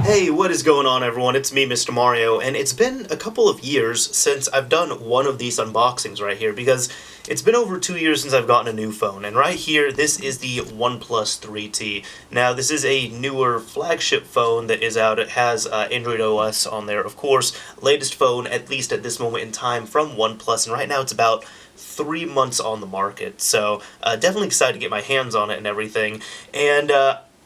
Hey, what is going on, everyone? It's me, Mr. Mario, and it's been a couple of years since I've done one of these unboxings right here, because it's been over 2 years since I've gotten a new phone, and right here, this is the OnePlus 3T. Now, this is a newer flagship phone that is out. It has Android OS on there, of course, latest phone, at least at this moment in time, from OnePlus, and right now it's about 3 months on the market, so definitely excited to get my hands on it and everything, and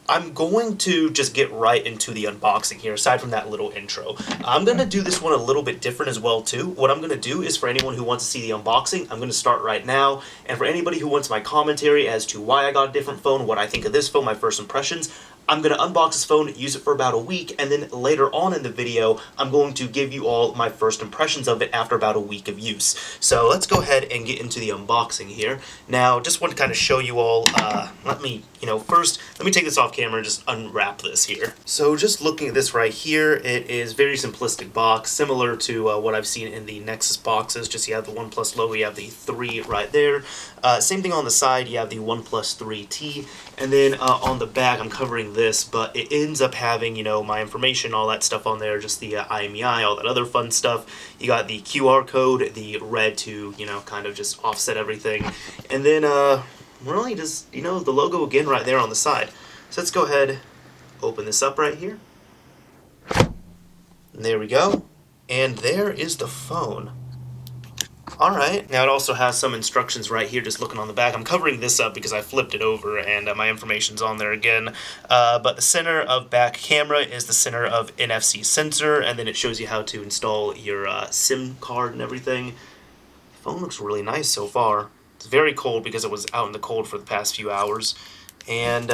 I'm going to just get right into the unboxing here, aside from that little intro. I'm going to do this one a little bit different as well, too. What I'm going to do is, for anyone who wants to see the unboxing, I'm going to start right now. And for anybody who wants my commentary as to why I got a different phone, what I think of this phone, my first impressions, I'm going to unbox this phone, use it for about a week, and then later on in the video, I'm going to give you all my first impressions of it after about a week of use. So let's go ahead and get into the unboxing here. Now, just want to kind of show you all, first, let me take this off camera and just unwrap this here. So just looking at this right here, it is very simplistic box, similar to what I've seen in the Nexus boxes. Just you have the OnePlus logo, you have the 3 right there. Same thing on the side, you have the OnePlus 3T, and then on the back, I'm covering this, but it ends up having, my information, all that stuff on there, just the IMEI, all that other fun stuff. You got the QR code, the red to, kind of just offset everything, and then really just, the logo again right there on the side. So let's go ahead, open this up right here. And there we go, and there is the phone. Alright, now it also has some instructions right here, just looking on the back. I'm covering this up because I flipped it over and my information's on there again. But the center of back camera is the center of NFC sensor, and then it shows you how to install your SIM card and everything. The phone looks really nice so far. It's very cold because it was out in the cold for the past few hours. And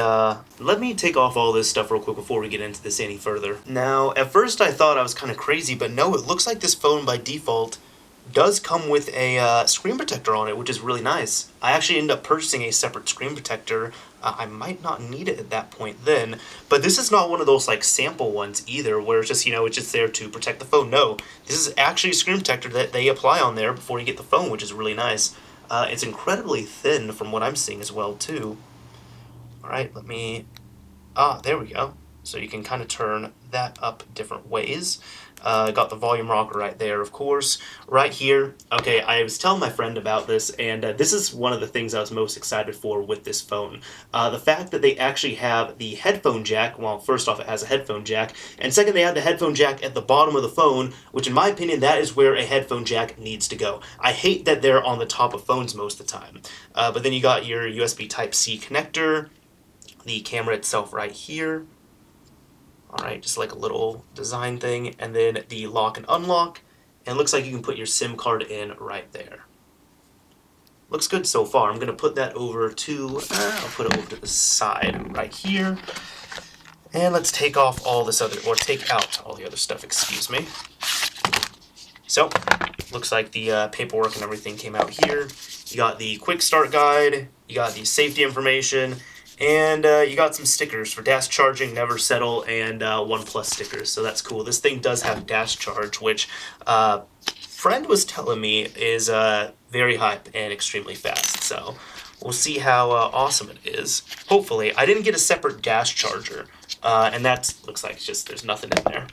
let me take off all this stuff real quick before we get into this any further. Now, at first I thought I was kind of crazy, but no, it looks like this phone by default does come with a screen protector on it, which is really nice. I actually ended up purchasing a separate screen protector. I might not need it at that point then, but this is not one of those like sample ones either, where it's just, it's just there to protect the phone. No, this is actually a screen protector that they apply on there before you get the phone, which is really nice. It's incredibly thin from what I'm seeing as well too. Alright, there we go. So you can kind of turn that up different ways. Got the volume rocker right there, of course. Right here, okay, I was telling my friend about this, and this is one of the things I was most excited for with this phone. The fact that they actually have the headphone jack. Well, first off, it has a headphone jack, and second, they have the headphone jack at the bottom of the phone, which in my opinion, that is where a headphone jack needs to go. I hate that they're on the top of phones most of the time. But then you got your USB Type-C connector, the camera itself right here. Alright, just like a little design thing, and then the lock and unlock, and it looks like you can put your SIM card in right there. Looks good so far. I'm going to put that over to, I'll put it over to the side right here, and let's take off all this other, or take out all the other stuff, excuse me. So, looks like the paperwork and everything came out here. You got the quick start guide, you got the safety information, and you got some stickers for dash charging, never settle, and OnePlus stickers, so that's cool. This thing does have dash charge, which friend was telling me is very hype and extremely fast, so we'll see how awesome it is. Hopefully. I didn't get a separate dash charger, and that looks like just there's nothing in there.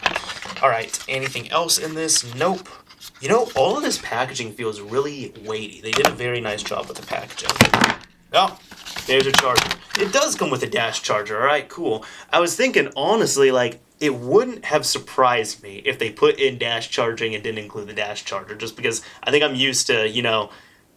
Alright, anything else in this? Nope. All of this packaging feels really weighty. They did a very nice job with the packaging. Oh, there's a charger. It does come with a dash charger. Alright, cool. I was thinking, honestly, it wouldn't have surprised me if they put in dash charging and didn't include the dash charger, just because I think I'm used to,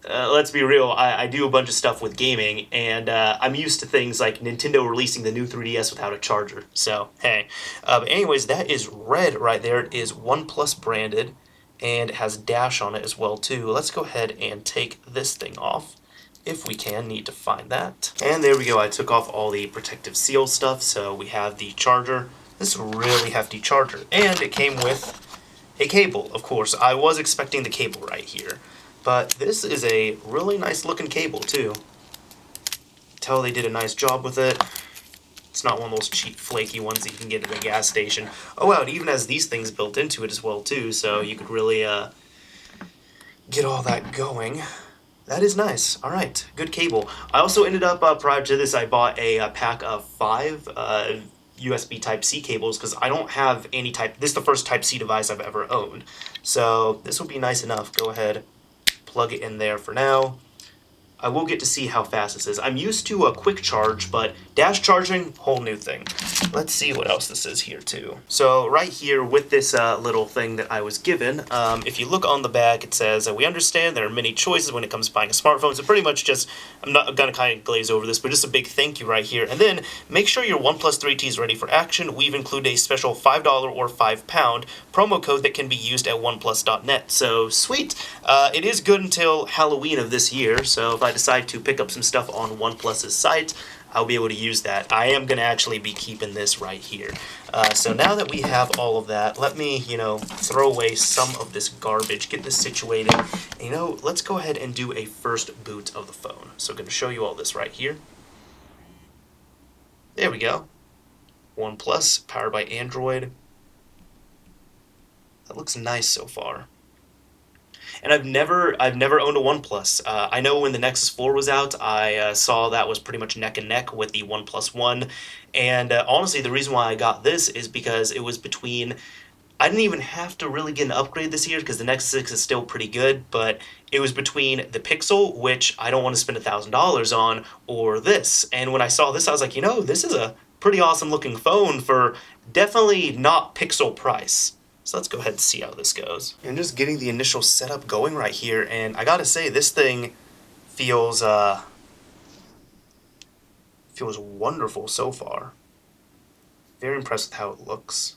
let's be real, I do a bunch of stuff with gaming, and I'm used to things like Nintendo releasing the new 3DS without a charger. So, hey. But anyways, that is red right there. It is OnePlus branded, and it has dash on it as well, too. Let's go ahead and take this thing off. If we can, need to find that. And there we go, I took off all the protective seal stuff, so we have the charger. This is a really hefty charger, and it came with a cable, of course. I was expecting the cable right here, but this is a really nice looking cable, too. Tell they did a nice job with it. It's not one of those cheap, flaky ones that you can get at a gas station. Oh wow, it even has these things built into it as well, too, so you could really get all that going. That is nice. All right, good cable. I also ended up, prior to this, I bought a pack of 5 USB Type-C cables because I don't have any type. This is the first Type-C device I've ever owned. So this will be nice enough. Go ahead, plug it in there for now. I will get to see how fast this is. I'm used to a quick charge, but dash charging, whole new thing. Let's see what else this is here too. So right here with this little thing that I was given, if you look on the back, it says, we understand there are many choices when it comes to buying a smartphone. So pretty much just, I'm not gonna kind of glaze over this, but just a big thank you right here. And then make sure your OnePlus 3T is ready for action. We've included a special $5 or £5 promo code that can be used at oneplus.net. So sweet. It is good until Halloween of this year. So if I decide to pick up some stuff on OnePlus's site, I'll be able to use that. I am going to actually be keeping this right here. So now that we have all of that, let me, throw away some of this garbage, get this situated. And, let's go ahead and do a first boot of the phone. So I'm going to show you all this right here. There we go. OnePlus, powered by Android. That looks nice so far. And I've never owned a OnePlus. I know when the Nexus 4 was out, I saw that was pretty much neck and neck with the OnePlus One. And honestly, the reason why I got this is because it was between. I didn't even have to really get an upgrade this year because the Nexus 6 is still pretty good, but it was between the Pixel, which I don't want to spend $1,000 on, or this. And when I saw this, I was like, this is a pretty awesome looking phone for definitely not Pixel price. So let's go ahead and see how this goes. I'm just getting the initial setup going right here, and I gotta say, this thing feels wonderful so far. Very impressed with how it looks.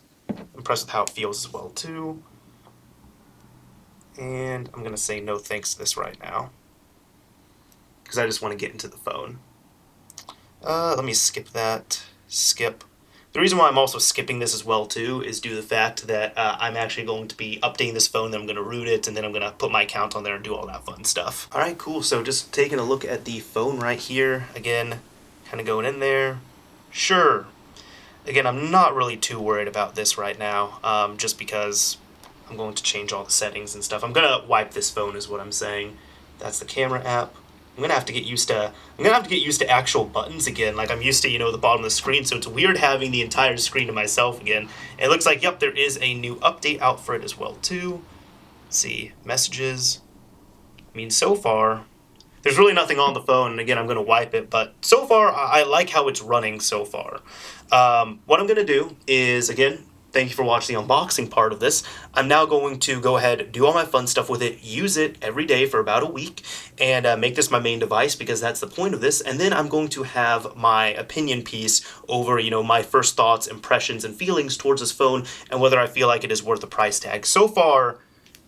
Impressed with how it feels as well too. And I'm gonna say no thanks to this right now, because I just want to get into the phone. Let me skip that. Skip. The reason why I'm also skipping this as well too is due to the fact that I'm actually going to be updating this phone, then I'm going to root it, and then I'm going to put my account on there and do all that fun stuff. Alright, cool. So just taking a look at the phone right here. Again, kind of going in there. Sure. Again, I'm not really too worried about this right now, just because I'm going to change all the settings and stuff. I'm going to wipe this phone is what I'm saying. That's the camera app. I'm gonna have to get used to actual buttons again. Like I'm used to, the bottom of the screen, so it's weird having the entire screen to myself again. It looks like, yep, there is a new update out for it as well too. Let's see, messages. I mean, so far, there's really nothing on the phone, and again, I'm gonna wipe it, but so far, I like how it's running so far. What I'm gonna do is, again, thank you for watching the unboxing part of this. I'm now going to go ahead, do all my fun stuff with it, use it every day for about a week, and make this my main device because that's the point of this. And then I'm going to have my opinion piece over, my first thoughts, impressions, and feelings towards this phone and whether I feel like it is worth the price tag. So far,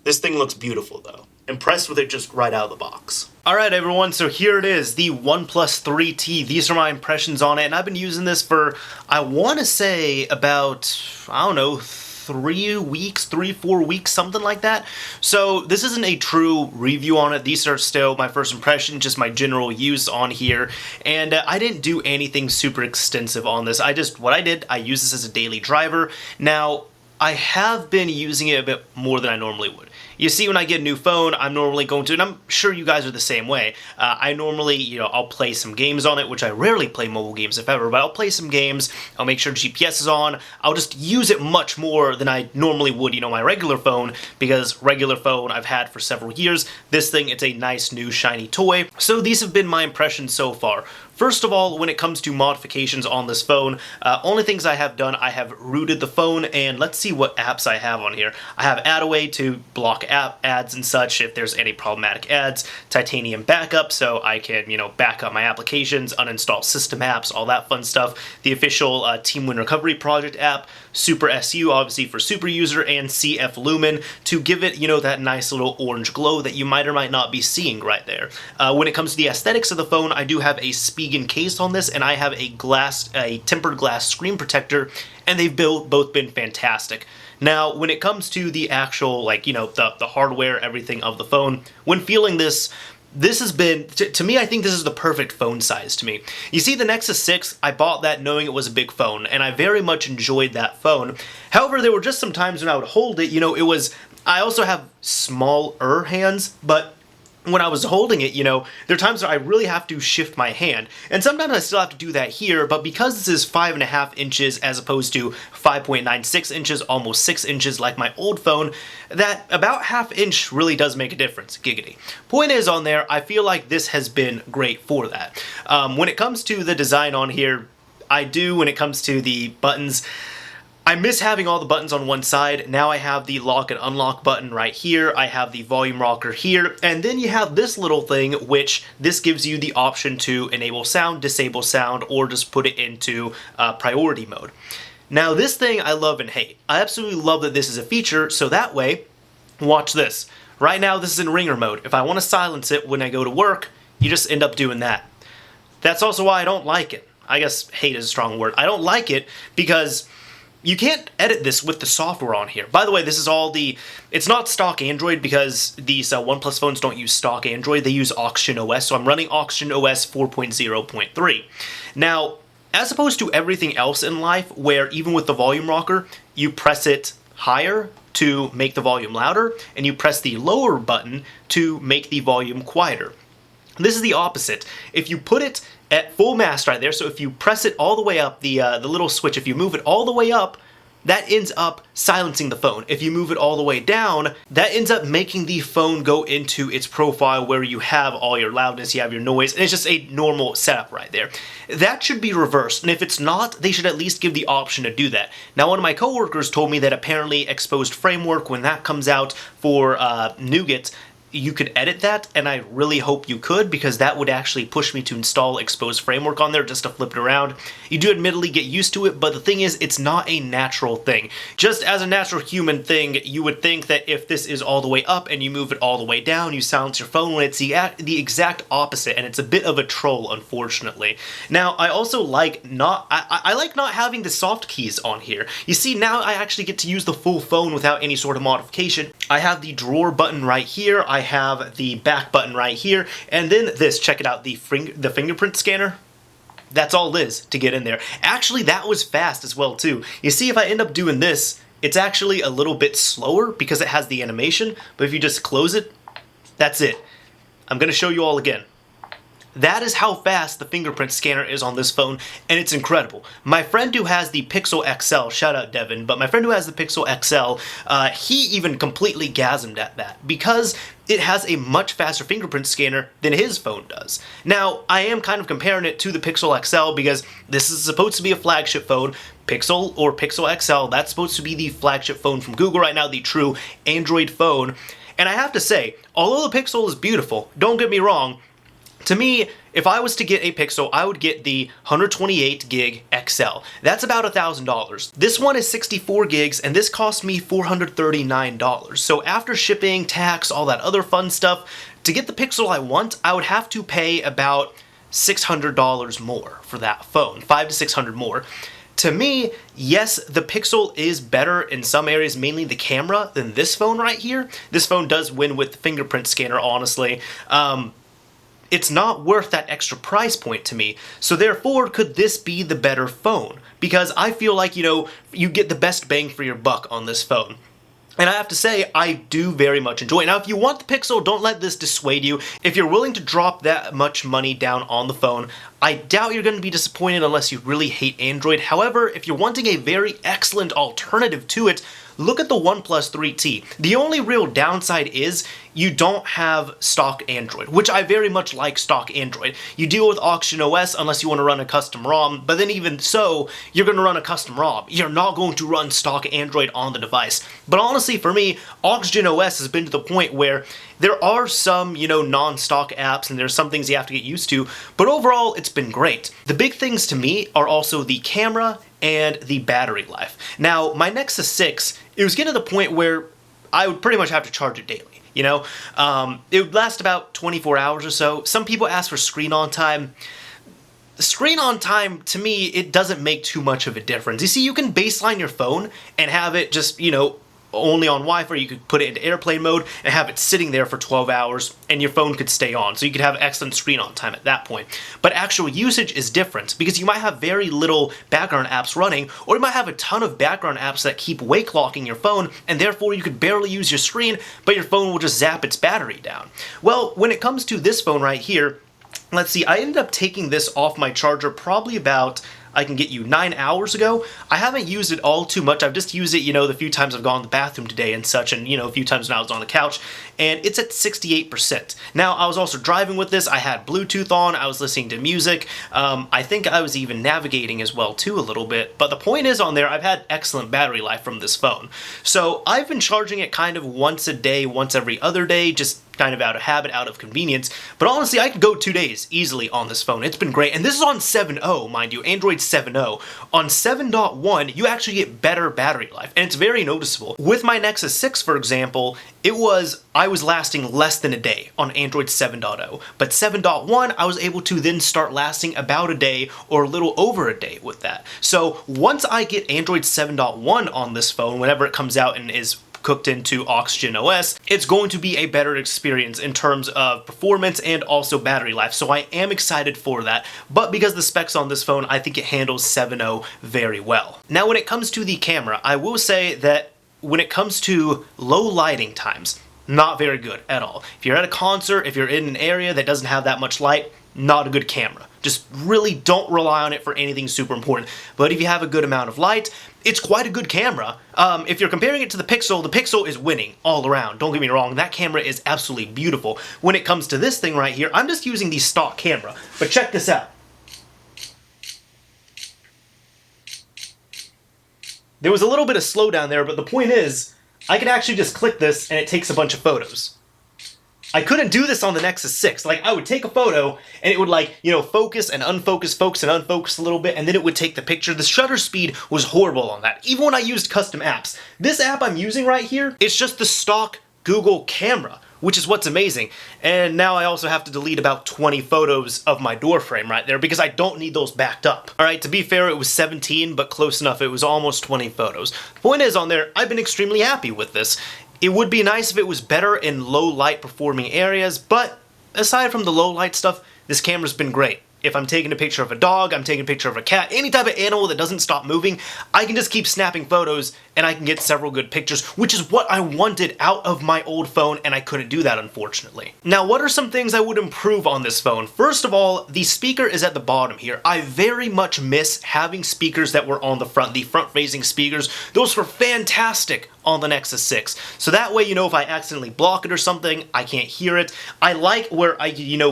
this thing looks beautiful though. Impressed with it just right out of the box. Alright everyone, so here it is, the OnePlus 3T. These are my impressions on it, and I've been using this for, I want to say, about, I don't know, 3 weeks, 4 weeks, something like that. So this isn't a true review on it. These are still my first impression, just my general use on here. And I didn't do anything super extensive on this. I use this as a daily driver. Now, I have been using it a bit more than I normally would. You see, when I get a new phone, I'm normally going to, and I'm sure you guys are the same way, I normally, I'll play some games on it, which I rarely play mobile games if ever, but I'll play some games, I'll make sure GPS is on, I'll just use it much more than I normally would, my regular phone, because regular phone I've had for several years. This thing, it's a nice new shiny toy. So these have been my impressions so far. First of all, when it comes to modifications on this phone, only things I have done, I have rooted the phone, and let's see what apps I have on here. I have Adaway to block ads and such if there's any problematic ads, Titanium backup so I can, back up my applications, uninstall system apps, all that fun stuff, the official Team Win Recovery Project app, Super SU, obviously for super user, and CF Lumen to give it, that nice little orange glow that you might or might not be seeing right there. When it comes to the aesthetics of the phone, I do have a Spigen case on this, and I have a tempered glass screen protector, and they've both been fantastic. Now, when it comes to the actual, the hardware, everything of the phone, when feeling this has been, to me, I think this is the perfect phone size to me. You see, the Nexus 6, I bought that knowing it was a big phone, and I very much enjoyed that phone. However, there were just some times when I would hold it, I also have smaller hands, but when I was holding it, there are times where I really have to shift my hand. And sometimes I still have to do that here, but because this is 5.5 inches as opposed to 5.96 inches, almost 6 inches like my old phone, that about ½ inch really does make a difference, giggity. Point is, on there, I feel like this has been great for that. When it comes to the design on here, when it comes to the buttons, I miss having all the buttons on one side. Now I have the lock and unlock button right here. I have the volume rocker here. And then you have this little thing, which this gives you the option to enable sound, disable sound, or just put it into priority mode. Now this thing I love and hate. I absolutely love that this is a feature, so that way, watch this. Right now this is in ringer mode. If I want to silence it when I go to work, you just end up doing that. That's also why I don't like it. I guess hate is a strong word. I don't like it because you can't edit this with the software on here. By the way, this is it's not stock Android because these OnePlus phones don't use stock Android. They use Oxygen OS, so I'm running Oxygen OS 4.0.3. Now, as opposed to everything else in life, where even with the volume rocker, you press it higher to make the volume louder, and you press the lower button to make the volume quieter. This is the opposite. If you put it at full mast right there, so if you press it all the way up, the little switch, if you move it all the way up, that ends up silencing the phone. If you move it all the way down, that ends up making the phone go into its profile where you have all your loudness, you have your noise, and it's just a normal setup right there. That should be reversed, and if it's not, they should at least give the option to do that. Now, one of my coworkers told me that apparently Exposed Framework, when that comes out for Nougat, you could edit that, and I really hope you could, because that would actually push me to install Exposed Framework on there just to flip it around. You do admittedly get used to it, but the thing is, it's not a natural thing. Just as a natural human thing, you would think that if this is all the way up and you move it all the way down, you silence your phone, when it's the exact opposite, and it's a bit of a troll, unfortunately. Now, I also like I like not having the soft keys on here. You see, now I actually get to use the full phone without any sort of modification. I have the drawer button right here, I have the back button right here, and then this, check it out, the fingerprint scanner. That's all it is to get in there. Actually, that was fast as well too. You see, if I end up doing this, it's actually a little bit slower because it has the animation, but if you just close it, that's it. I'm gonna show you all again. That is how fast the fingerprint scanner is on this phone, and it's incredible. My friend who has the Pixel XL, shout out Devin, but my friend who has the Pixel XL, he even completely gasmed at that because it has a much faster fingerprint scanner than his phone does. Now, I am kind of comparing it to the Pixel XL because this is supposed to be a flagship phone. Pixel or Pixel XL, that's supposed to be the flagship phone from Google right now, the true Android phone. And I have to say, although the Pixel is beautiful, don't get me wrong, to me, if I was to get a Pixel, I would get the 128 gig XL. That's about $1,000. This one is 64 gigs, and this cost me $439. So after shipping, tax, all that other fun stuff, to get the Pixel I want, I would have to pay about $600 more for that phone, $500 to $600 more. To me, yes, the Pixel is better in some areas, mainly the camera, than this phone right here. This phone does win with the fingerprint scanner, honestly. It's not worth that extra price point to me. So therefore, could this be the better phone? Because I feel like, you get the best bang for your buck on this phone. And I have to say, I do very much enjoy it. Now, if you want the Pixel, don't let this dissuade you. If you're willing to drop that much money down on the phone, I doubt you're going to be disappointed unless you really hate Android. However, if you're wanting a very excellent alternative to it, look at the OnePlus 3T. The only real downside is you don't have stock Android, which I very much like stock Android. You deal with Oxygen OS unless you want to run a custom ROM, but then even so, you're going to run a custom ROM. You're not going to run stock Android on the device. But honestly, for me, Oxygen OS has been to the point where there are some, non-stock apps and there's some things you have to get used to, but overall, it's been great. The big things to me are also the camera and the battery life. Now, my Nexus 6, it was getting to the point where I would pretty much have to charge it daily. It would last about 24 hours or so. Some people ask for screen on time. The screen on time, to me, it doesn't make too much of a difference. You see, you can baseline your phone and have it just, only on Wi-Fi, you could put it into airplane mode and have it sitting there for 12 hours and your phone could stay on. So you could have excellent screen on time at that point. But actual usage is different because you might have very little background apps running, or you might have a ton of background apps that keep wake locking your phone, and therefore you could barely use your screen, but your phone will just zap its battery down. Well, when it comes to this phone right here, let's see, I ended up taking this off my charger probably about, I can get you 9 hours ago. I haven't used it all too much. I've just used it, the few times I've gone to the bathroom today and such, and, a few times when I was on the couch, and it's at 68%. Now, I was also driving with this. I had Bluetooth on. I was listening to music. I think I was even navigating as well, too, a little bit. But the point is on there, I've had excellent battery life from this phone. So I've been charging it kind of once a day, once every other day, just kind of out of habit, out of convenience. But honestly, I could go 2 days easily on this phone. It's been great. And this is on 7.0, mind you, Android 7.0. On 7.1, you actually get better battery life, and it's very noticeable. With my Nexus 6, for example, I was lasting less than a day on Android 7.0. But 7.1, I was able to then start lasting about a day or a little over a day with that. So once I get Android 7.1 on this phone, whenever it comes out and is cooked into Oxygen OS, it's going to be a better experience in terms of performance and also battery life. So I am excited for that, but because the specs on this phone, I think it handles 7.0 very well. Now, when it comes to the camera, I will say that when it comes to low lighting times, not very good at all. If you're at a concert, if you're in an area that doesn't have that much light, not a good camera. Just really don't rely on it for anything super important. But if you have a good amount of light, it's quite a good camera. If you're comparing it to the Pixel is winning all around. Don't get me wrong, that camera is absolutely beautiful. When it comes to this thing right here, I'm just using the stock camera. But check this out. There was a little bit of slowdown there, but the point is, I can actually just click this and it takes a bunch of photos. I couldn't do this on the Nexus 6. Like, I would take a photo, and it would, focus and unfocus a little bit, and then it would take the picture. The shutter speed was horrible on that, even when I used custom apps. This app I'm using right here, it's just the stock Google camera, which is what's amazing. And now I also have to delete about 20 photos of my door frame right there, because I don't need those backed up. Alright, to be fair, it was 17, but close enough. It was almost 20 photos. The point is, on there, I've been extremely happy with this. It would be nice if it was better in low light performing areas, but aside from the low light stuff, this camera's been great. If I'm taking a picture of a dog, I'm taking a picture of a cat, any type of animal that doesn't stop moving, I can just keep snapping photos and I can get several good pictures, which is what I wanted out of my old phone, and I couldn't do that, unfortunately. Now, what are some things I would improve on this phone? First of all, the speaker is at the bottom here. I very much miss having speakers that were on the front-facing speakers. Those were fantastic on the Nexus 6. So that way, if I accidentally block it or something, I can't hear it. I like where I,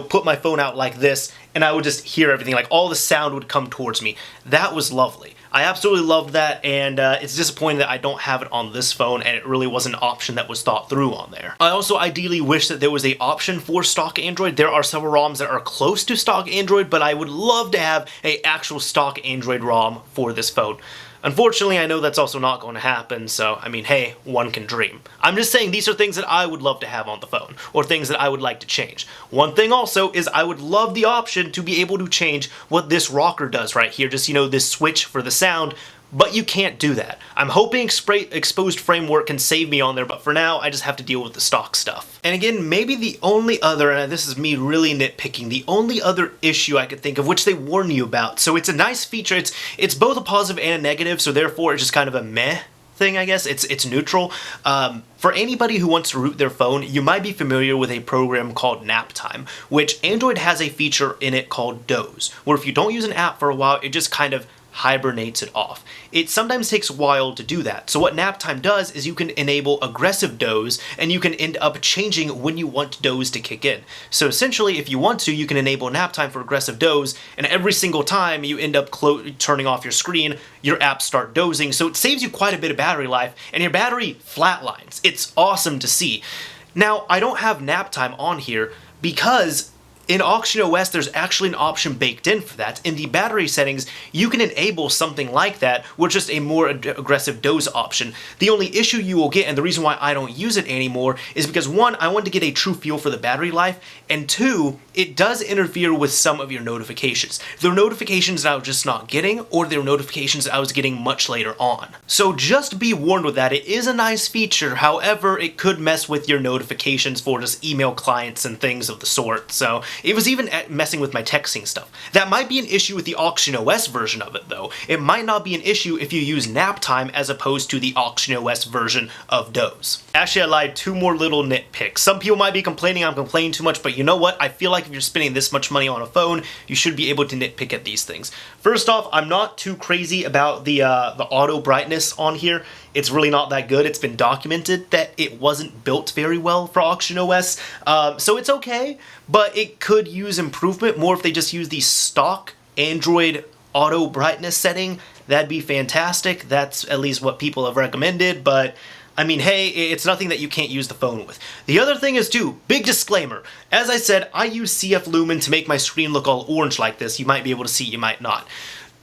put my phone out like this, and I would just hear everything, like all the sound would come towards me. That was lovely. I absolutely loved that, and it's disappointing that I don't have it on this phone, and it really wasn't an option that was thought through on there. I also ideally wish that there was an option for stock Android. There are several ROMs that are close to stock Android, but I would love to have an actual stock Android ROM for this phone. Unfortunately, I know that's also not going to happen, so, hey, one can dream. I'm just saying these are things that I would love to have on the phone, or things that I would like to change. One thing also is I would love the option to be able to change what this rocker does right here, just, this switch for the sound, but you can't do that. I'm hoping exposed framework can save me on there, but for now, I just have to deal with the stock stuff. And again, maybe the only other, and this is me really nitpicking, the only other issue I could think of, which they warn you about. So it's a nice feature. It's both a positive and a negative, so therefore it's just kind of a meh thing, I guess. It's neutral. For anybody who wants to root their phone, you might be familiar with a program called Nap Time, which Android has a feature in it called Doze, where if you don't use an app for a while, it just kind of hibernates it off. It sometimes takes a while to do that. So what nap time does is you can enable aggressive doze, and you can end up changing when you want doze to kick in. So essentially, if you want to, you can enable nap time for aggressive doze, and every single time you end up turning off your screen, your apps start dozing. So it saves you quite a bit of battery life, and your battery flatlines. It's awesome to see. Now, I don't have nap time on here because In Auction OS, there's actually an option baked in for that. In the battery settings, you can enable something like that with just a more aggressive doze option. The only issue you will get, and the reason why I don't use it anymore, is because one, I want to get a true feel for the battery life, and two, it does interfere with some of your notifications. There are notifications that I was just not getting, or there are notifications that I was getting much later on. So just be warned with that. It is a nice feature, however, it could mess with your notifications for just email clients and things of the sort. So it was even messing with my texting stuff. That might be an issue with the Auction OS version of it though. It might not be an issue if you use nap time as opposed to the Auction OS version of doze. Actually, I lied, 2 more little nitpicks. Some people might be complaining I'm complaining too much, but you know what? I feel like if you're spending this much money on a phone, you should be able to nitpick at these things. First off, I'm not too crazy about the auto brightness on here. It's really not that good. It's been documented that it wasn't built very well for Auction OS, so it's okay, but it could use improvement more if they just use the stock Android auto brightness setting. That'd be fantastic. That's at least what people have recommended, but I mean, hey, it's nothing that you can't use the phone with. The other thing is too, big disclaimer, as I said, I use CF Lumen to make my screen look all orange like this. You might be able to see, you might not.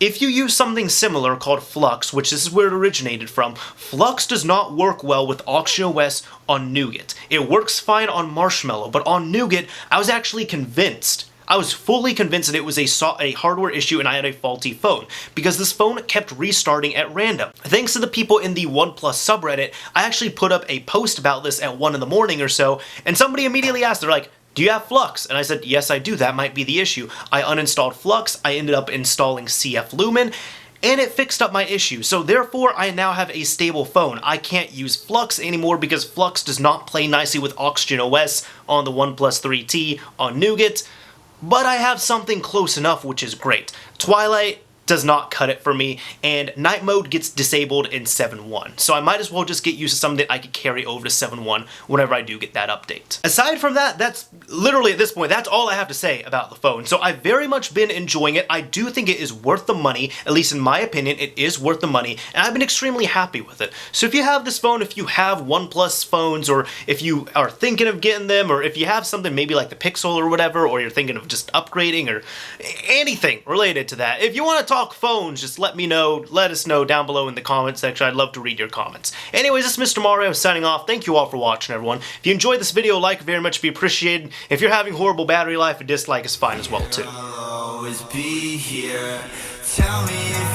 If you use something similar called Flux, which this is where it originated from, Flux does not work well with Auction OS on Nougat. It works fine on Marshmallow, but on Nougat, I was actually convinced. I was fully convinced that it was a hardware issue and I had a faulty phone, because this phone kept restarting at random. Thanks to the people in the OnePlus subreddit, I actually put up a post about this at 1 in the morning or so, and somebody immediately asked, they're like, do you have Flux? And I said, yes, I do. That might be the issue. I uninstalled Flux. I ended up installing CF Lumen, and it fixed up my issue. So therefore, I now have a stable phone. I can't use Flux anymore because Flux does not play nicely with Auction OS on the OnePlus 3T on Nougat, but I have something close enough, which is great. Twilight does not cut it for me, and night mode gets disabled in 7.1. So I might as well just get used to something that I could carry over to 7.1 whenever I do get that update. Aside from that, that's literally at this point, that's all I have to say about the phone. So I've very much been enjoying it. I do think it is worth the money, at least in my opinion, it is worth the money, and I've been extremely happy with it. So if you have this phone, if you have OnePlus phones, or if you are thinking of getting them, or if you have something maybe like the Pixel or whatever, or you're thinking of just upgrading or anything related to that, if you want to talk phones, just let me know, let us know down below in the comment section. I'd love to read your comments. Anyways, this is Mr. Mario signing off. Thank you all for watching, everyone. If you enjoyed this video, like very much be appreciated. If you're having horrible battery life, a dislike is fine as well too. I'll always be here. Tell me if